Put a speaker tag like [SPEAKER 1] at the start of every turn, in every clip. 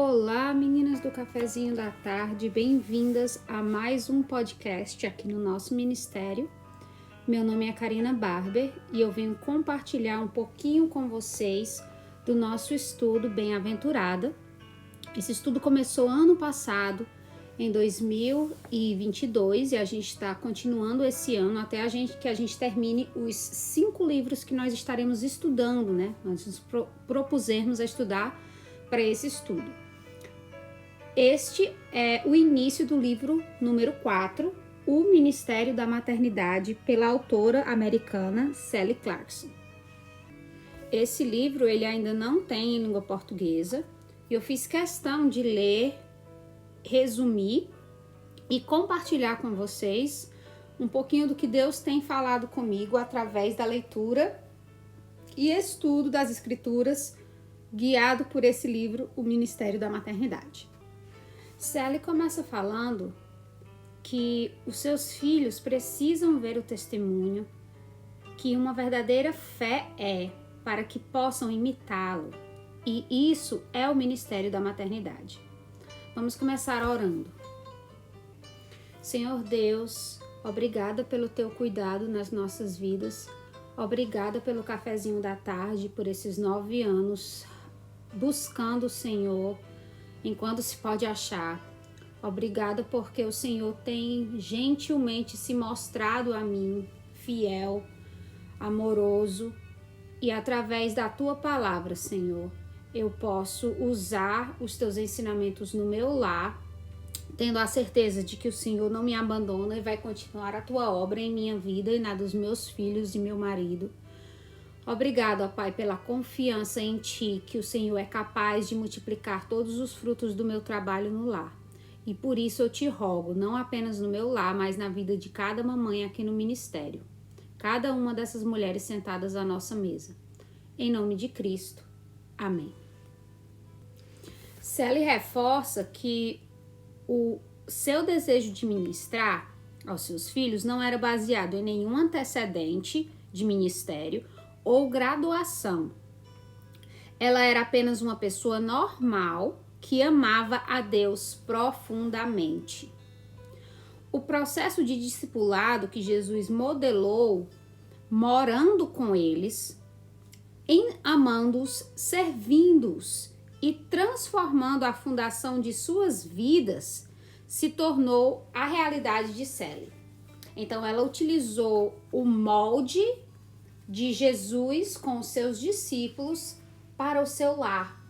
[SPEAKER 1] Olá, meninas do Cafezinho da Tarde, bem-vindas a mais um podcast aqui no nosso ministério. Meu nome é Karina Barber e eu venho compartilhar um pouquinho com vocês do nosso estudo Bem-aventurada. Esse estudo começou ano passado, em 2022, e a gente está continuando esse ano até que a gente termine os 5 livros que nós estaremos estudando, né? Nós nos propusemos a estudar para esse estudo. Este é o início do livro número 4, O Ministério da Maternidade, pela autora americana Sally Clarkson. Esse livro ele ainda não tem em língua portuguesa e eu fiz questão de ler, resumir e compartilhar com vocês um pouquinho do que Deus tem falado comigo através da leitura e estudo das Escrituras, guiado por esse livro, O Ministério da Maternidade. Sally começa falando que os seus filhos precisam ver o testemunho que uma verdadeira fé é, para que possam imitá-lo. E isso é o ministério da maternidade. Vamos começar orando. Senhor Deus, obrigada pelo teu cuidado nas nossas vidas. Obrigada pelo cafezinho da tarde, por esses 9 anos buscando o Senhor enquanto se pode achar. Obrigada porque o Senhor tem gentilmente se mostrado a mim fiel, amoroso, e através da tua palavra, Senhor, eu posso usar os teus ensinamentos no meu lar, tendo a certeza de que o Senhor não me abandona e vai continuar a tua obra em minha vida e na dos meus filhos e meu marido. Obrigado, ó Pai, pela confiança em Ti, que o Senhor é capaz de multiplicar todos os frutos do meu trabalho no lar. E por isso eu te rogo, não apenas no meu lar, mas na vida de cada mamãe aqui no ministério. Cada uma dessas mulheres sentadas à nossa mesa. Em nome de Cristo. Amém. Sally reforça que o seu desejo de ministrar aos seus filhos não era baseado em nenhum antecedente de ministério ou graduação. Ela era apenas uma pessoa normal que amava a Deus profundamente. O processo de discipulado que Jesus modelou, morando com eles, amando-os, servindo-os e transformando a fundação de suas vidas, se tornou a realidade de Sally. Então, ela utilizou o molde de Jesus com os seus discípulos para o seu lar.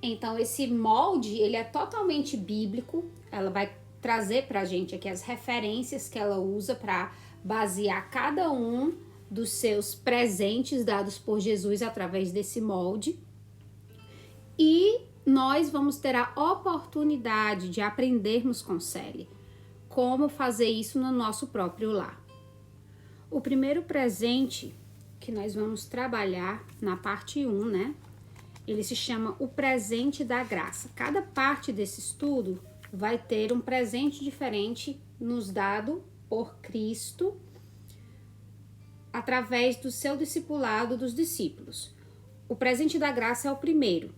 [SPEAKER 1] Então, esse molde, ele é totalmente bíblico. Ela vai trazer para a gente aqui as referências que ela usa para basear cada um dos seus presentes dados por Jesus através desse molde. E nós vamos ter a oportunidade de aprendermos com Sally como fazer isso no nosso próprio lar. O primeiro presente que nós vamos trabalhar na parte 1, né? Ele se chama o presente da graça. Cada parte desse estudo vai ter um presente diferente nos dado por Cristo através do seu discipulado dos discípulos. O presente da graça é o primeiro.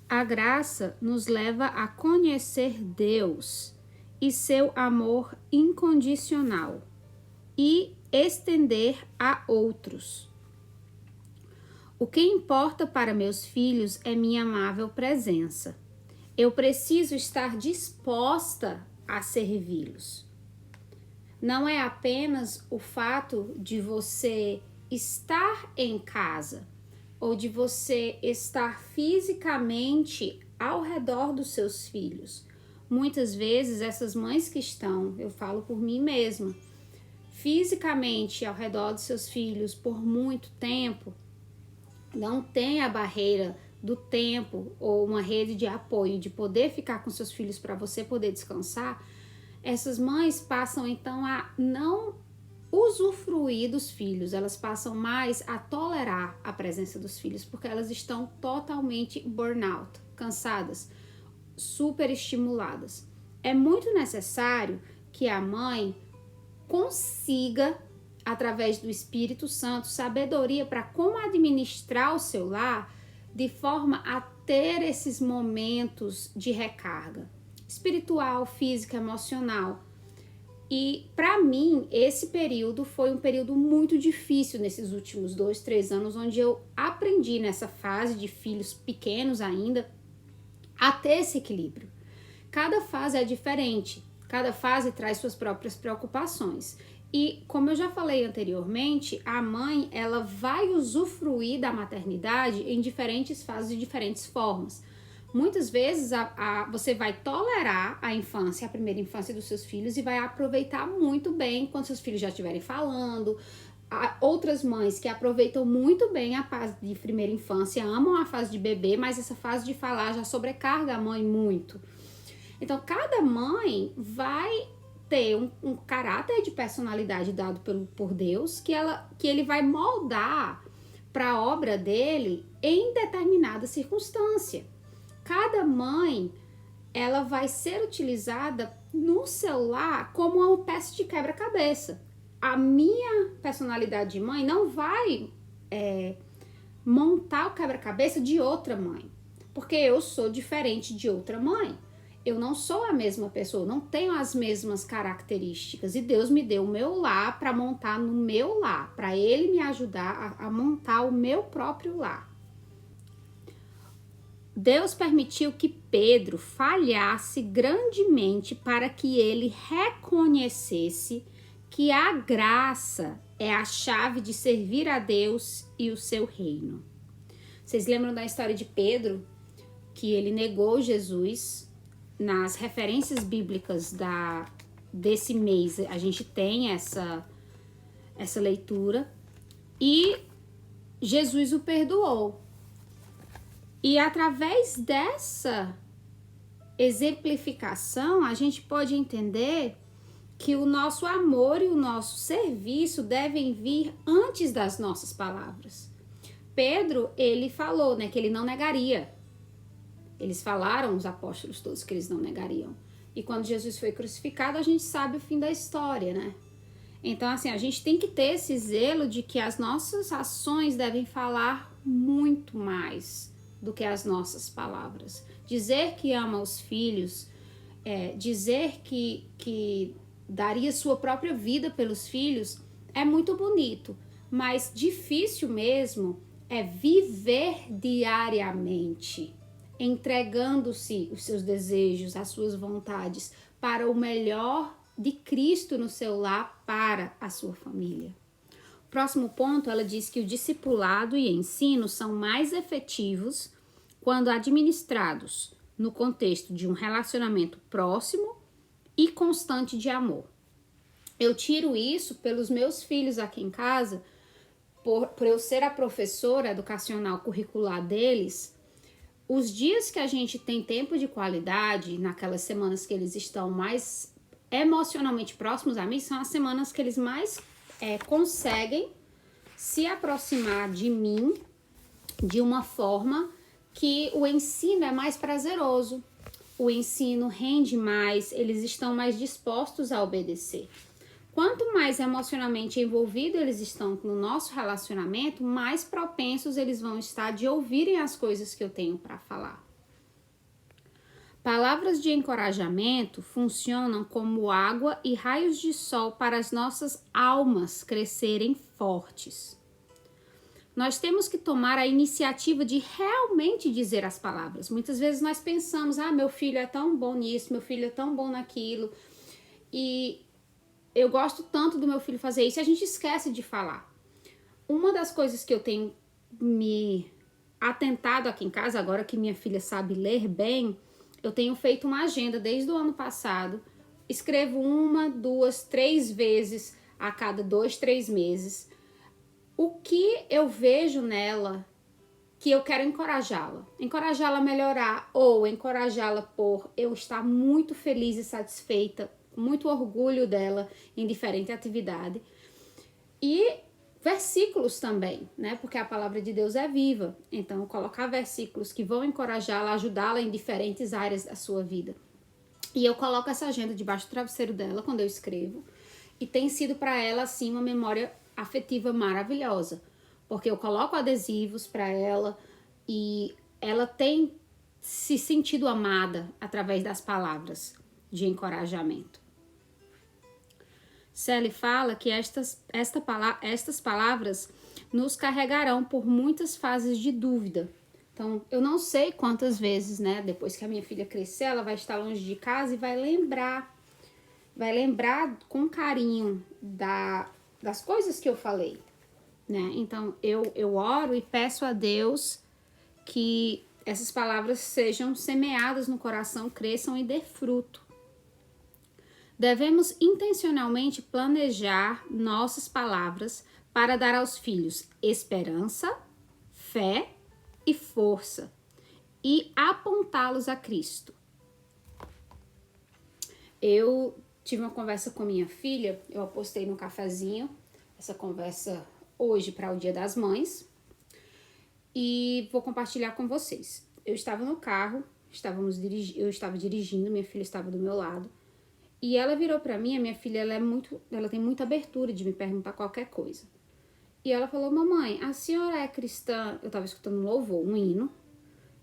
[SPEAKER 1] A graça nos leva a conhecer Deus e seu amor incondicional e estender a outros. O que importa para meus filhos é minha amável presença. Eu preciso estar disposta a servi-los. Não é apenas o fato de você estar em casa ou de você estar fisicamente ao redor dos seus filhos. Muitas vezes essas mães que estão, eu falo por mim mesma, fisicamente ao redor dos seus filhos por muito tempo, não tem a barreira do tempo ou uma rede de apoio de poder ficar com seus filhos para você poder descansar. Essas mães passam então a não usufruir dos filhos, elas passam mais a tolerar a presença dos filhos, porque elas estão totalmente burnout, cansadas, super estimuladas. É muito necessário que a mãe consiga, através do Espírito Santo, sabedoria para como administrar o seu lar de forma a ter esses momentos de recarga espiritual, física, emocional. E para mim, esse período foi um período muito difícil nesses últimos 2, 3 anos, onde eu aprendi nessa fase de filhos pequenos ainda a ter esse equilíbrio. Cada fase é diferente, cada fase traz suas próprias preocupações. E como eu já falei anteriormente, a mãe ela vai usufruir da maternidade em diferentes fases, de diferentes formas. Muitas vezes você vai tolerar a infância, a primeira infância dos seus filhos e vai aproveitar muito bem quando seus filhos já estiverem falando. Há outras mães que aproveitam muito bem a fase de primeira infância, amam a fase de bebê, mas essa fase de falar já sobrecarga a mãe muito. Então, cada mãe vai ter um caráter de personalidade dado por Deus que ele vai moldar para a obra dele em determinada circunstância. Cada mãe, ela vai ser utilizada no seu lar como uma peça de quebra-cabeça. A minha personalidade de mãe não vai montar o quebra-cabeça de outra mãe, porque eu sou diferente de outra mãe. Eu não sou a mesma pessoa, não tenho as mesmas características. E Deus me deu o meu lar para montar no meu lar, para Ele me ajudar a montar o meu próprio lar. Deus permitiu que Pedro falhasse grandemente para que ele reconhecesse que a graça é a chave de servir a Deus e o seu reino. Vocês lembram da história de Pedro, que ele negou Jesus? Nas referências bíblicas desse mês, a gente tem essa leitura, e Jesus o perdoou. E através dessa exemplificação, a gente pode entender que o nosso amor e o nosso serviço devem vir antes das nossas palavras. Pedro, ele falou, que ele não negaria. Eles falaram, os apóstolos todos, que eles não negariam. E quando Jesus foi crucificado, a gente sabe o fim da história, né? Então, assim, a gente tem que ter esse zelo de que as nossas ações devem falar muito mais do que as nossas palavras. Dizer que ama os filhos, dizer que daria sua própria vida pelos filhos é muito bonito, mas difícil mesmo é viver diariamente, entregando-se os seus desejos, as suas vontades para o melhor de Cristo no seu lar para a sua família. Próximo ponto, ela diz que o discipulado e ensino são mais efetivos quando administrados no contexto de um relacionamento próximo e constante de amor. Eu tiro isso pelos meus filhos aqui em casa, por eu ser a professora educacional curricular deles. Os dias que a gente tem tempo de qualidade, naquelas semanas que eles estão mais emocionalmente próximos a mim, são as semanas que eles mais conseguem se aproximar de mim de uma forma que o ensino é mais prazeroso, o ensino rende mais, eles estão mais dispostos a obedecer. Quanto mais emocionalmente envolvidos eles estão no nosso relacionamento, mais propensos eles vão estar de ouvirem as coisas que eu tenho para falar. Palavras de encorajamento funcionam como água e raios de sol para as nossas almas crescerem fortes. Nós temos que tomar a iniciativa de realmente dizer as palavras. Muitas vezes nós pensamos, meu filho é tão bom nisso, meu filho é tão bom naquilo, e eu gosto tanto do meu filho fazer isso, e a gente esquece de falar. Uma das coisas que eu tenho me atentado aqui em casa, agora que minha filha sabe ler bem, eu tenho feito uma agenda desde o ano passado, escrevo 1, 2, 3 vezes a cada 2, 3 meses, o que eu vejo nela que eu quero encorajá-la a melhorar, ou encorajá-la por eu estar muito feliz e satisfeita, muito orgulho dela em diferente atividade. E versículos também, né? Porque a palavra de Deus é viva. Então, colocar versículos que vão encorajá-la, ajudá-la em diferentes áreas da sua vida. E eu coloco essa agenda debaixo do travesseiro dela quando eu escrevo. E tem sido para ela, assim, uma memória afetiva maravilhosa. Porque eu coloco adesivos para ela e ela tem se sentido amada através das palavras de encorajamento. Sally fala que estas palavras nos carregarão por muitas fases de dúvida. Então, eu não sei quantas vezes, né, depois que a minha filha crescer, ela vai estar longe de casa e vai lembrar com carinho das coisas que eu falei, né? Então, eu oro e peço a Deus que essas palavras sejam semeadas no coração, cresçam e dê fruto. Devemos intencionalmente planejar nossas palavras para dar aos filhos esperança, fé e força e apontá-los a Cristo. Eu tive uma conversa com minha filha, eu apostei no cafezinho, essa conversa hoje para o Dia das Mães, e vou compartilhar com vocês. Eu estava no carro, eu estava dirigindo, minha filha estava do meu lado, e ela virou para mim, a minha filha, ela tem muita abertura de me perguntar qualquer coisa. E ela falou: mamãe, a senhora é cristã? Eu estava escutando um louvor, um hino.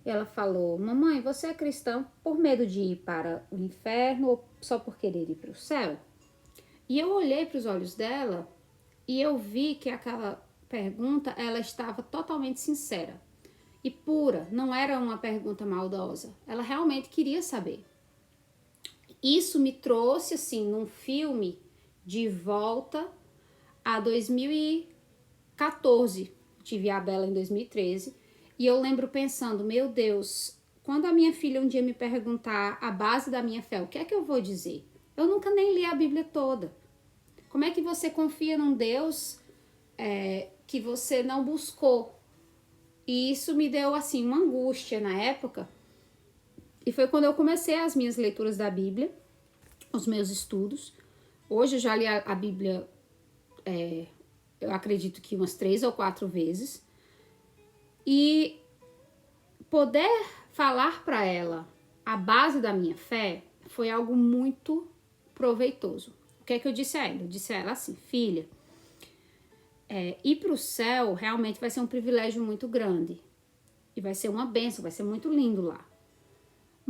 [SPEAKER 1] E ela falou: mamãe, você é cristã por medo de ir para o inferno ou só por querer ir para o céu? E eu olhei para os olhos dela e eu vi que aquela pergunta, ela estava totalmente sincera e pura, não era uma pergunta maldosa. Ela realmente queria saber. Isso me trouxe, assim, num filme de volta a 2014. Tive a Bela em 2013. E eu lembro pensando: meu Deus, quando a minha filha um dia me perguntar a base da minha fé, o que é que eu vou dizer? Eu nunca nem li a Bíblia toda. Como é que você confia num Deus que você não buscou? E isso me deu, assim, uma angústia na época. E foi quando eu comecei as minhas leituras da Bíblia, os meus estudos. Hoje eu já li a Bíblia, eu acredito que umas 3 ou 4 vezes. E poder falar para ela a base da minha fé foi algo muito proveitoso. O que é que eu disse a ela? Eu disse a ela assim: filha, ir para o céu realmente vai ser um privilégio muito grande. E vai ser uma bênção, vai ser muito lindo lá.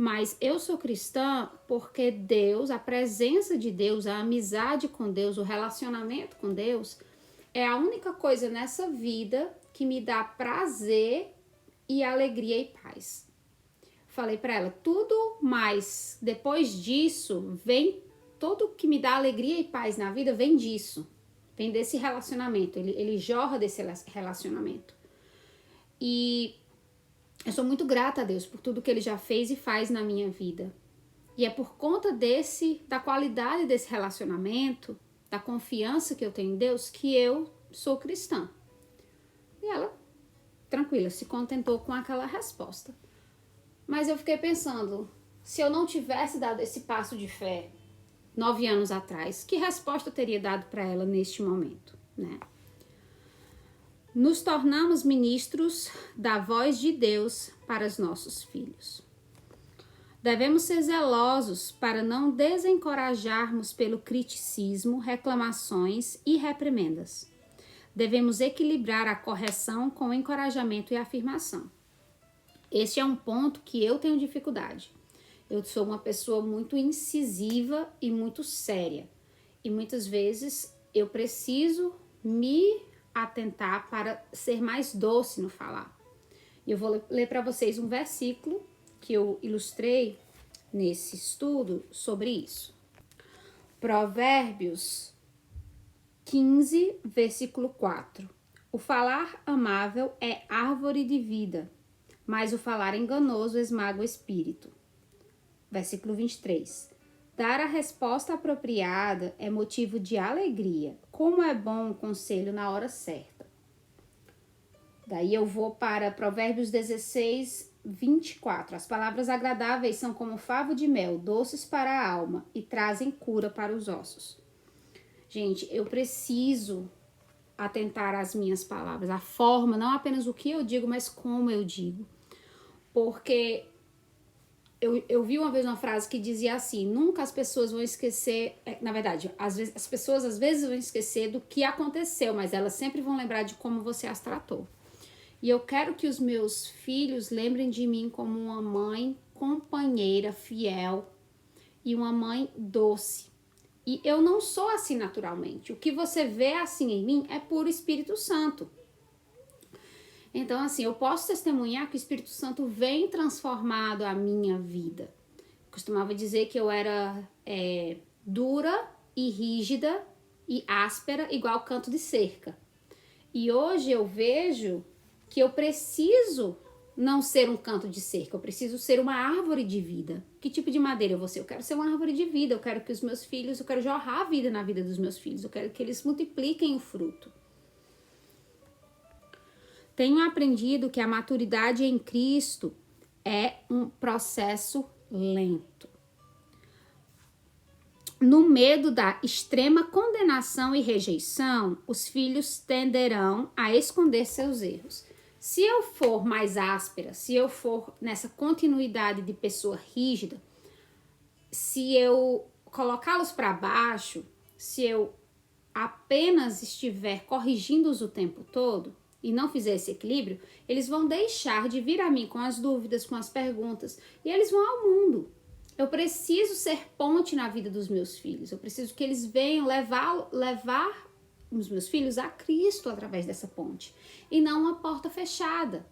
[SPEAKER 1] Mas eu sou cristã porque Deus, a presença de Deus, a amizade com Deus, o relacionamento com Deus é a única coisa nessa vida que me dá prazer e alegria e paz. Falei para ela: tudo mais depois disso vem, tudo que me dá alegria e paz na vida vem disso, vem desse relacionamento, ele jorra desse relacionamento. E eu sou muito grata a Deus por tudo que Ele já fez e faz na minha vida. E é por conta da qualidade desse relacionamento, da confiança que eu tenho em Deus, que eu sou cristã. E ela, tranquila, se contentou com aquela resposta. Mas eu fiquei pensando, se eu não tivesse dado esse passo de fé 9 anos atrás, que resposta eu teria dado para ela neste momento, né? Nos tornamos ministros da voz de Deus para os nossos filhos. Devemos ser zelosos para não desencorajarmos pelo criticismo, reclamações e reprimendas. Devemos equilibrar a correção com o encorajamento e a afirmação. Este é um ponto que eu tenho dificuldade. Eu sou uma pessoa muito incisiva e muito séria. E muitas vezes eu preciso me atentar para ser mais doce no falar. E eu vou ler para vocês um versículo que eu ilustrei nesse estudo sobre isso. Provérbios 15, versículo 4. O falar amável é árvore de vida, mas o falar enganoso esmaga o espírito. Versículo 23. Dar a resposta apropriada é motivo de alegria. Como é bom o conselho na hora certa. Daí eu vou para Provérbios 16, 24. As palavras agradáveis são como favo de mel, doces para a alma e trazem cura para os ossos. Gente, eu preciso atentar às minhas palavras, a forma, não apenas o que eu digo, mas como eu digo. Porque eu vi uma vez uma frase que dizia assim: nunca as pessoas vão esquecer, na verdade, as pessoas às vezes vão esquecer do que aconteceu, mas elas sempre vão lembrar de como você as tratou. E eu quero que os meus filhos lembrem de mim como uma mãe companheira, fiel e uma mãe doce. E eu não sou assim naturalmente. O que você vê assim em mim é puro Espírito Santo. Então, assim, eu posso testemunhar que o Espírito Santo vem transformado a minha vida. Eu costumava dizer que eu era dura e rígida e áspera, igual canto de cerca. E hoje eu vejo que eu preciso não ser um canto de cerca, eu preciso ser uma árvore de vida. Que tipo de madeira eu vou ser? Eu quero ser uma árvore de vida, eu quero que os meus filhos, eu quero jorrar a vida na vida dos meus filhos, eu quero que eles multipliquem o fruto. Tenho aprendido que a maturidade em Cristo é um processo lento. No medo da extrema condenação e rejeição, os filhos tenderão a esconder seus erros. Se eu for mais áspera, se eu for nessa continuidade de pessoa rígida, se eu colocá-los para baixo, se eu apenas estiver corrigindo-os o tempo todo e não fizer esse equilíbrio, eles vão deixar de vir a mim com as dúvidas, com as perguntas, e eles vão ao mundo. Eu preciso ser ponte na vida dos meus filhos. Eu preciso que eles venham levar os meus filhos a Cristo através dessa ponte e não uma porta fechada.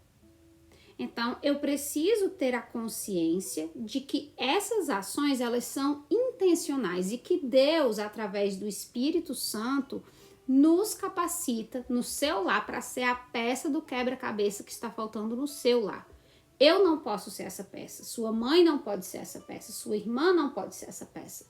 [SPEAKER 1] Então, eu preciso ter a consciência de que essas ações, elas são intencionais e que Deus, através do Espírito Santo, nos capacita no seu lar para ser a peça do quebra-cabeça que está faltando no seu lar. Eu não posso ser essa peça, sua mãe não pode ser essa peça, sua irmã não pode ser essa peça.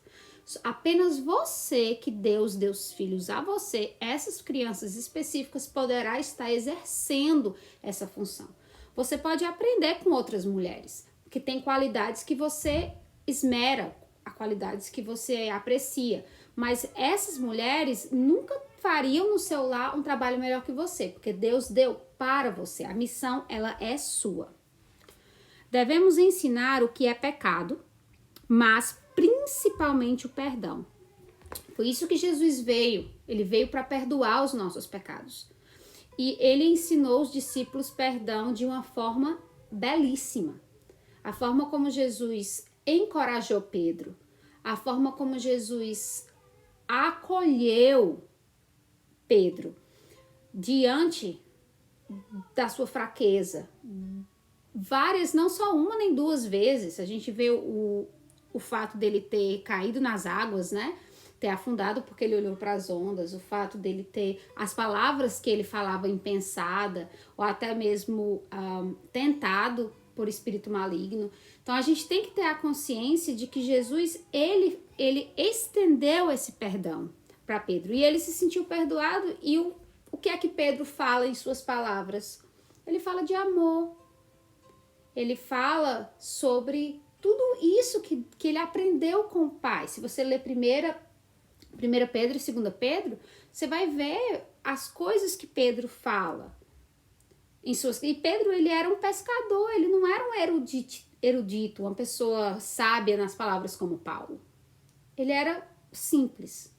[SPEAKER 1] Apenas você, que Deus deu os filhos a você, essas crianças específicas, poderá estar exercendo essa função. Você pode aprender com outras mulheres, que têm qualidades que você esmera, qualidades que você aprecia, mas essas mulheres nunca fariam no seu lar um trabalho melhor que você, porque Deus deu para você, a missão ela é sua. Devemos ensinar o que é pecado, mas principalmente o perdão. Foi isso que Jesus veio. Ele veio para perdoar os nossos pecados. E ele ensinou os discípulos perdão de uma forma belíssima. A forma como Jesus encorajou Pedro, a forma como Jesus acolheu Pedro diante da sua fraqueza. Várias, não só uma nem duas vezes. A gente vê o fato dele ter caído nas águas, né? Ter afundado porque ele olhou para as ondas, o fato dele ter as palavras que ele falava impensada, ou até mesmo tentado por espírito maligno. Então a gente tem que ter a consciência de que Jesus, ele estendeu esse perdão para Pedro, e ele se sentiu perdoado. E o que é que Pedro fala em suas palavras? Ele fala de amor. Ele fala sobre tudo isso que ele aprendeu com o Pai. Se você ler 1 Pedro e 2 Pedro, você vai ver as coisas que Pedro fala. E Pedro, ele era um pescador, ele não era um erudito, uma pessoa sábia nas palavras como Paulo. Ele era simples.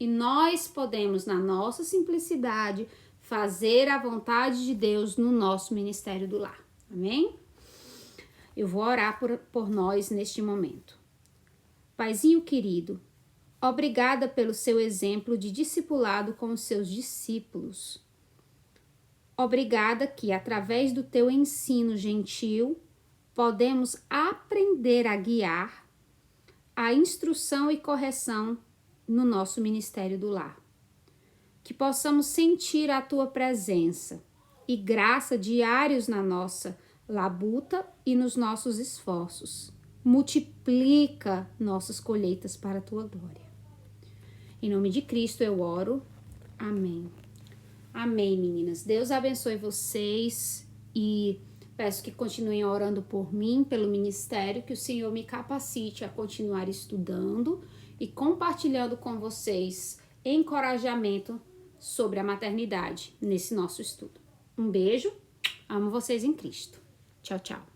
[SPEAKER 1] E nós podemos, na nossa simplicidade, fazer a vontade de Deus no nosso ministério do lar. Amém? Eu vou orar por nós neste momento. Paizinho querido, obrigada pelo seu exemplo de discipulado com os seus discípulos. Obrigada que, através do teu ensino gentil, podemos aprender a guiar a instrução e correção no nosso ministério do lar. Que possamos sentir a tua presença e graça diários na nossa labuta e nos nossos esforços. Multiplica nossas colheitas para a tua glória. Em nome de Cristo eu oro. Amém. Amém, meninas. Deus abençoe vocês e peço que continuem orando por mim, pelo ministério, que o Senhor me capacite a continuar estudando e compartilhando com vocês encorajamento sobre a maternidade nesse nosso estudo. Um beijo, amo vocês em Cristo. Tchau, tchau.